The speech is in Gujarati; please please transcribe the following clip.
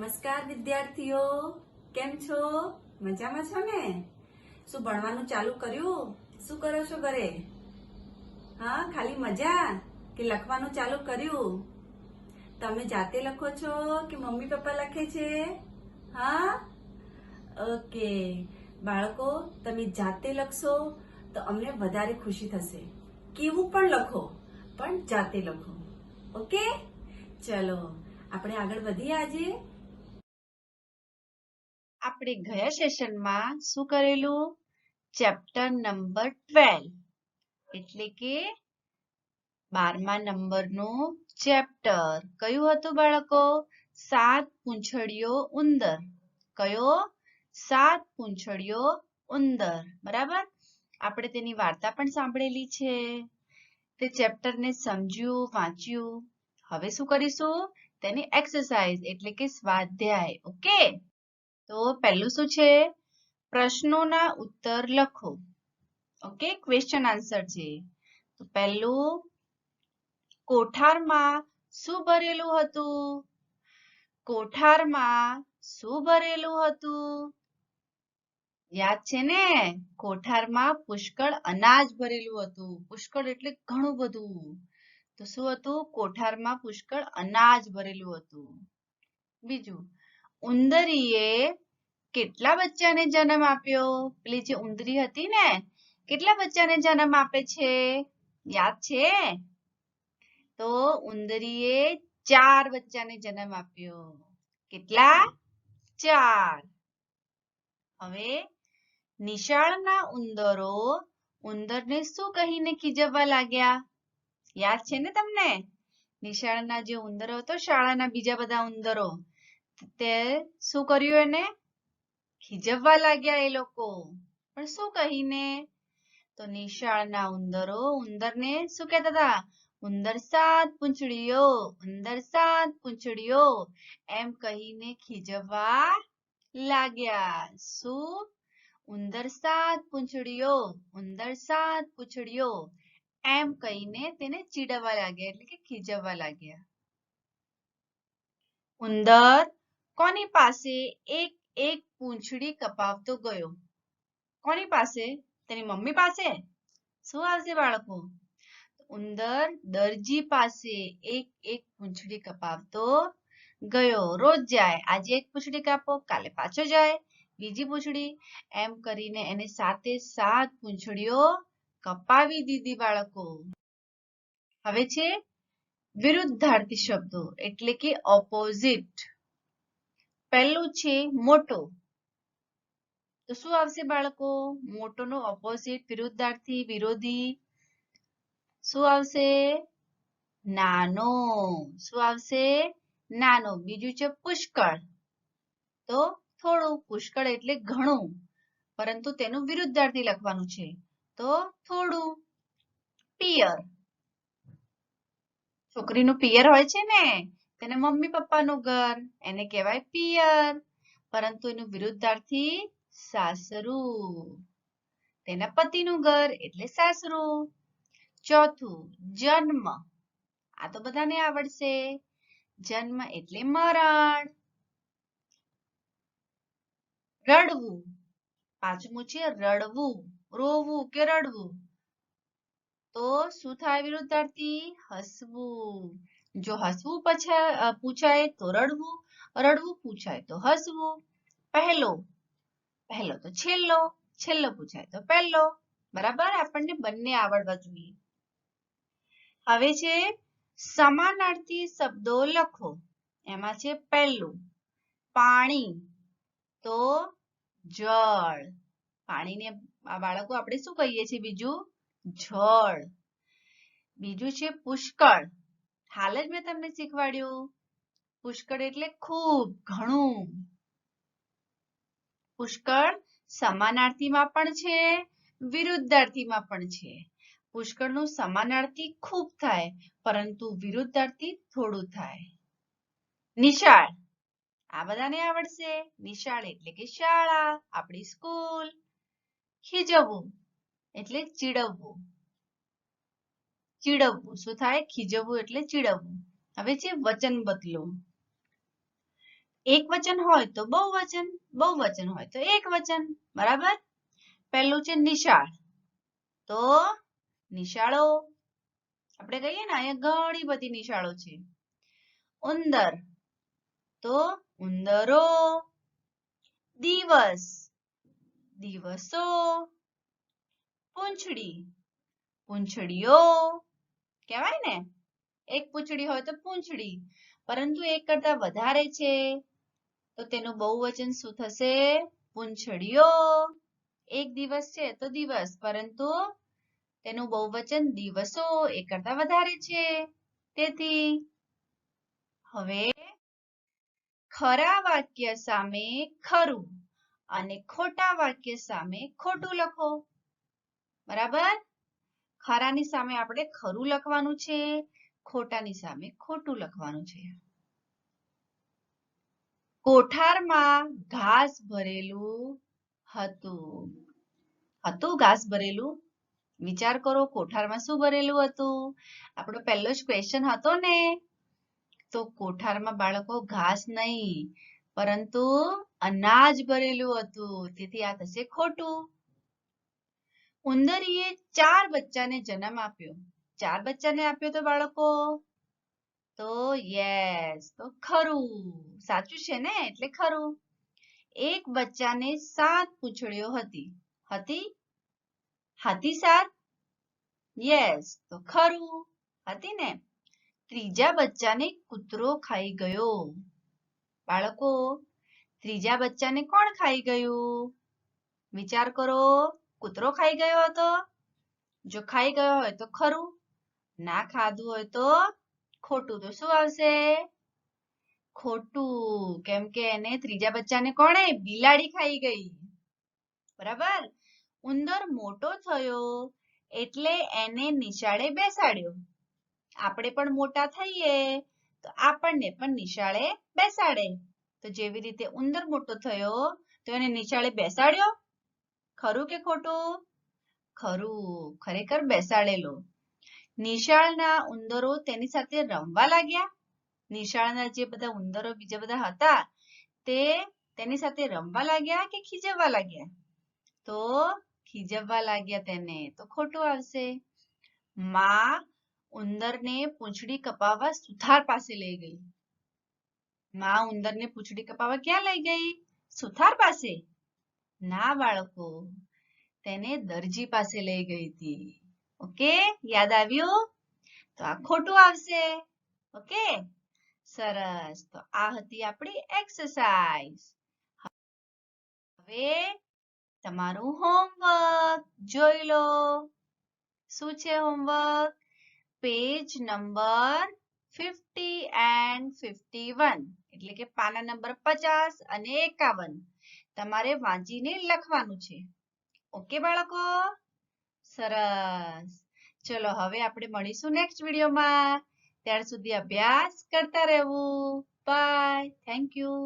નમસ્કાર વિદ્યાર્થીઓ, કેમ છો? મજામાં છો ને? શું ભણવાનું ચાલુ કર્યું? શું કરો છો ઘરે? હા, ખાલી મજા કે લખવાનું ચાલુ કર્યું? તમે જાતે લખો છો કે મમ્મી પપ્પા લખે છે? હા, ઓકે. બાળકો, તમે જાતે લખશો તો અમને વધારે ખુશી થશે. કેવું પણ લખો, પણ જાતે લખો. ઓકે? ચલો, આપણે આગળ વધીએ આજે. આપણે ગયા સેશનમાં શું કરેલું? ચેપ્ટર નંબર 12 એટલે કે 12મા નંબરનું ચેપ્ટર કયું હતું બાળકો? 7 પૂંછડીયો ઉંદર. કયો? 7 પૂંછડીયો ઉંદર. બરાબર? આપણે તેની વાર્તા પણ સાંભળેલી છે. તે ચેપ્ટરને સમજ્યું, વાંચ્યું. હવે શું કરીશું? તેની એક્સરસાઇઝ એટલે કે સ્વાધ્યાય. ઓકે? તો પહેલું શું છે? પ્રશ્નોના ઉત્તર લખો. ઓકે, ક્વેશ્ચન આન્સર છે. તો પહેલું, કોઠારમાં શું ભરેલું હતું? કોઠારમાં શું ભરેલું હતું? યાદ છે ને? કોઠારમાં પુષ્કળ અનાજ ભરેલું હતું. પુષ્કળ એટલે ઘણું બધું. તો શું હતું? કોઠારમાં પુષ્કળ અનાજ ભરેલું હતું. બીજું, ઉંદરીએ કેટલા બચ્ચાને જન્મ આપ્યો? પેલી જે ઉંદરી હતી ને, કેટલા બચ્ચાને જન્મ આપે છે? યાદ છે? તો ઉંદરીએ 4 બચ્ચાને જન્મ આપ્યો. કેટલા? 4. હવે નિશાળના ઉંદરો ઉંદરને શું કહીને ખીજવવા લાગ્યા? યાદ છે ને તમને? નિશાળના જે ઉંદરો હતો, શાળાના બીજા બધા ઉંદરો, તે શું કર્યું? એને ખીજવવા લાગ્યા એ લોકો. પણ શું કહીને? તો નિશાળના ઉંદરો ઉંદરને શું કહેતા હતા? ઉંદર 7 પૂંછડીયો, ઉંદર 7 પૂંછડીયો એમ કહીને ખીજવવા લાગ્યા. શું? ઉંદર 7 પૂંછડીયો, ઉંદર 7 પૂંછડીયો એમ કહીને તેને ચીડવવા લાગ્યા એટલે કે ખીજવવા લાગ્યા. ઉંદર કોની પાસે એક એક પૂંછડી કપાવતો ગયો? કોની પાસે? તેની મમ્મી પાસે? શું આવશે બાળકો? ઉંદર દરજી પાસે એક એક પૂંછડી કપાવતો ગયો. રોજ જાય. આજે એક પૂંછડી કાપો, કાલે પાછો જાય બીજી પૂંછડી, એમ કરીને એને 7 પૂંછડીઓ કપાવી દીધી બાળકો. હવે છે વિરુદ્ધાર્થી શબ્દો એટલે કે ઓપોઝિટ. પહેલું છે મોટો. તો શું આવશે બાળકો? મોટોનો ઓપોઝિટ, વિરુદ્ધાર્થી, વિરોધી શું આવશે? નાનો. શું આવશે? નાનો. બીજું છે પુષ્કળ. તો થોડું. પુષ્કળ એટલે ઘણું, પરંતુ તેનું વિરુદ્ધાર્થી લખવાનું છે. તો થોડું. પિયર. છોકરીનું પિયર હોય છે ને, તેને મમ્મી પપ્પાનું ઘર, એને કહેવાય પિયર, પરંતુ એનું વિરુદ્ધાર્થી સાસરું. તેના પતિનું ઘર એટલે સાસરું. ચોથું જન્મ. આ તો બધાને આવડશે. જન્મ એટલે મરણ. રડવું. પાંચમું છે રડવું. રોવું કે રડવું. તો શું થાય વિરુદ્ધાર્થી? હસવું. જો હસવું પૂછાય તો રડવું, રડવું પૂછાય તો હસવું. પહેલો. પહેલો તો છેલ્લો, છેલ્લો પૂછાય તો પહેલો. બરાબર? આપણને બંને આવડવા જોઈએ. હવે છે સમાનાર્થી શબ્દો લખો. એમાં છે પહેલું પાણી. તો જળ. પાણીને બાળકો આપણે શું કહીએ છીએ? બીજું જળ. બીજું છે પુષ્કળ. હાલ જ મેં તમને શીખવાડ્યું. પુષ્કળ એટલે ખૂબ, ઘણું. પુષ્કળ સમાનાર્થીમાં પણ છે, વિરુદ્ધાર્થીમાં પણ છે. પુષ્કળનું સમાનાર્થી ખૂબ થાય, પરંતુ વિરુદ્ધાર્થી થોડું થાય. નિશાળ. આ બધાને આવડશે. નિશાળ એટલે કે શાળા, આપણી સ્કૂલ. ખીજવવું એટલે ચીડવવું. ચીડવવું શું થાય? ખીજવવું એટલે ચીડવવું. હવે છે વચન બદલો. એકવચન હોય તો બહુવચન, બહુવચન હોય તો એકવચન. બરાબર? પહેલું છે નિશાળ, તો નિશાળો. આપણે કહીએ ને અહીંયા ઘણી બધી નિશાળો છે. ઉંદર, તો ઉંદરો. દિવસ, દિવસો. પૂંછડી, પૂંછડીઓ. કહેવાય ને, એક પૂંછડી હોય તો પૂંછડી, પરંતુ એક કરતા વધારે છે તો તેનું બહુવચન શું થશે? પૂંછડીઓ. એક દિવસ છે તો દિવસ, પરંતુ તેનું બહુવચન દિવસો, એક કરતા વધારે છે તેથી. હવે ખરા વાક્ય સામે ખરું અને ખોટા વાક્ય સામે ખોટું લખો. બરાબર? ખરાની સામે આપણે ખરું લખવાનું છે, ખોટાની સામે ખોટું લખવાનું છે. કોઠારમાં ઘાસ ભરેલું હતું. હતું ઘાસ ભરેલું? વિચાર કરો, કોઠારમાં શું ભરેલું હતું? આપણો પહેલો જ ક્વેશ્ચન હતો ને. તો કોઠારમાં બાળકો ઘાસ નહીં, પરંતુ અનાજ ભરેલું હતું, તેથી આ થશે ખોટું. ઉંદરીએ 4 બચ્ચાને જન્મ આપ્યો. 4 બચ્ચાને આપ્યો તો બાળકો? તો યસ, તો ખરું. સાચું છે ને, એટલે ખરું. એક બચ્ચાને 7 પૂંછડીઓ હતી. હતી? હતી 7? યસ, તો ખરું. હતી ને. ત્રીજા બચ્ચાને કૂતરો ખાઈ ગયો. બાળકો, ત્રીજા બચ્ચાને કોણ ખાઈ ગયું? વિચાર કરો, કૂતરો ખાઈ ગયો હતો? જો ખાઈ ગયો હોય તો ખરું, ના ખાધું હોય તો ખોટું. તો શું આવશે? ખોટું, કેમ કે એને ત્રીજા બચ્ચાને કોણે? બિલાડી ખાઈ ગઈ. બરાબર? ઉંદર મોટો થયો એટલે એને નિશાળે બેસાડ્યો. આપણે પણ મોટા થઈએ તો આપણને પણ નિશાળે બેસાડે. તો જેવી રીતે ઉંદર મોટો થયો તો એને નિશાળે બેસાડ્યો. ખરું કે ખોટું? ખરું, ખરેખર બેસાડેલો. નિશાળના ઉંદરો તેની સાથે રમવા લાગ્યા. નિશાળના જે બધા ઉંદરો બીજા બધા હતા તે તેની સાથે રમવા લાગ્યા કે ખીજવવા લાગ્યા? તો ખીજવવા લાગ્યા તેને, તો ખોટું આવશે. માં ઉંદરને પૂંછડી કપાવવા સુથાર પાસે લઈ ગઈ. માં ઉંદરને પૂંછડી કપાવવા ક્યાં લઈ ગઈ? સુથાર પાસે? ના બાળકો, તેને દરજી પાસે લઈ ગઈ હતી. ઓકે, યાદ આવ્યું? તો આ ખોટું આવશે. ઓકે, સરસ. તો આ હતી આપણી એક્સરસાઇઝ. હવે તમારું હોમવર્ક જોઈ લો. શું છે હોમવર્ક? પેજ નંબર 50 and 51, એટલે કે પાના નંબર 50 અને 51 તમારે વાંચીને લખવાનું છે. ઓકે બાળકો? સરસ. ચલો હવે આપણે મળીશું નેક્સ્ટ વિડીયોમાં. ત્યાર સુધી અભ્યાસ કરતા રહેવું. બાય. Thank you.